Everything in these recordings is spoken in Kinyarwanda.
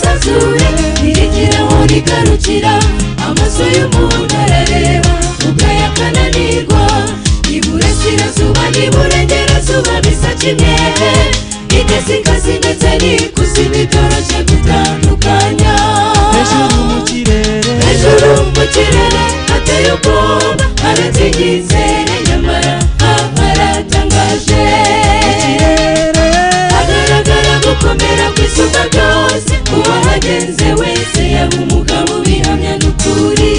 isanzure ntirigiraho rigarukira amaso y'umuntu arareba ubwo yakananirwa iburasirazuba n'iburengerazuba bisa kimwe igezikazi ndetse n'ikuzimu byoroshye gutandukanya hejuru mu kirere hateye ubwoba haratigitse nyamara haratangaje hagaragara gukomera kw'isumba byose uwahagenze wese yaba umugabo bihamya n'ukuri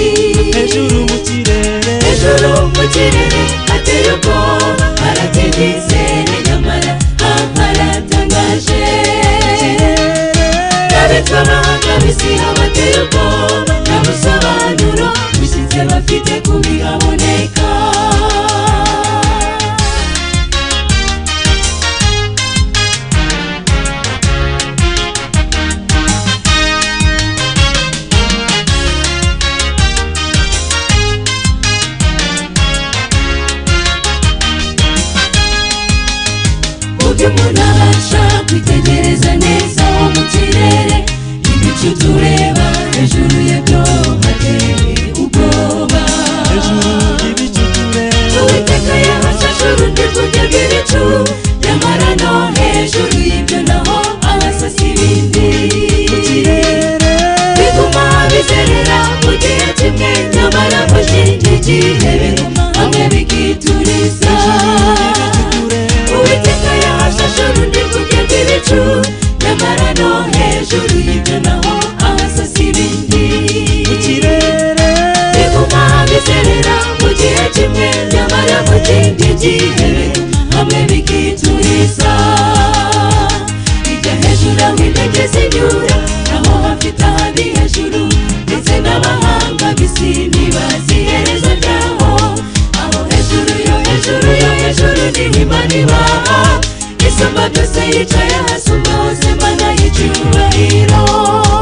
hejuru mu kirere hateye ubwoba haratigitse nyamara haratangaje n'abitwa abahanga b'isi habateye ubwoba nta busobanuro bishyitse bafite kubihaboneka umuntu abasha kwitegereza neza wo mu kirere ibicu tureba hejuru yabyo hateye ubwoba hejuru y'ibicu tureba uwiteka yahashashe urundi rw'urya rw'ibicu nyamara no hejuru y'ibyo naho ahasasa ibindi mu kirere biguma bizerera mu gihe kimwe nyamara mu kindi gihe biguma hamwe bikituriza uwiteka yahashashe urundi rw'urya rw'ibicu nyamara no hejuru y'ibyo naho ahasasa ibindi mu kirere biguma bizerera mu gihe kimwe nyamara mu kindi gihe hamwe bikituriza bijya hejuru aho intege zinyura naho hafite ahandi hejuru ndetse n'abahanga b'isi ntibazi iherezo ryaho aho hejuru niho Imana iba isumba byose yicaye hasumba hose Imana y'icyubahiro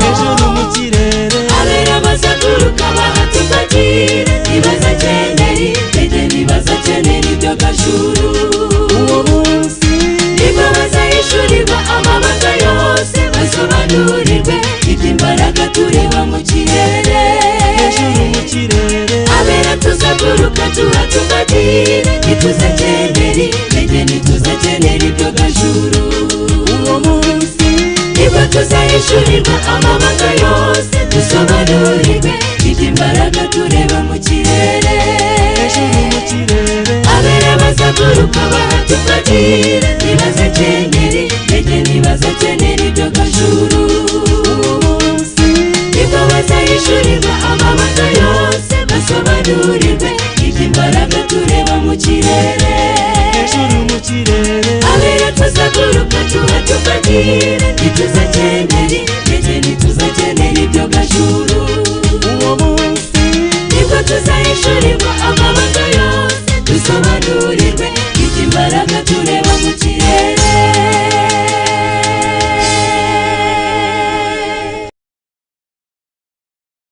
hejuru mu kirere abera bazaguruka bahatumbagire ntibazakenera intege ntibazakenera ibyo gashuru uwo munsi nibwo bazahishurirwa amabanga yose basobanurirwe iby'imbaraga tureba mu kirere hejuru mu kirere abera tuzaguruka tuhatumbagire ntituzakenera intege ntituzakenera ibyo gashuru uwo munsi nibwo tuzahishurirwa amabanga yose dusobanurirwe iby'imbaraga tureba mu kirere hejuru mu kirere abera bazaguruka bahatumbagire ntibazakenera intege ntibazakenera ibyo gashuru uwo munsi nibwo bazahishurirwa amabanga yose basobanurirwe iby'imbaraga tureba mu kirere hejuru mu kirere abera tuzaguruka tuhatumbagire ntituzakenera intege ntituzakenera ibyo gashuru uwo munsi nibwo tuzahishurirwa amabanga yose dusobanura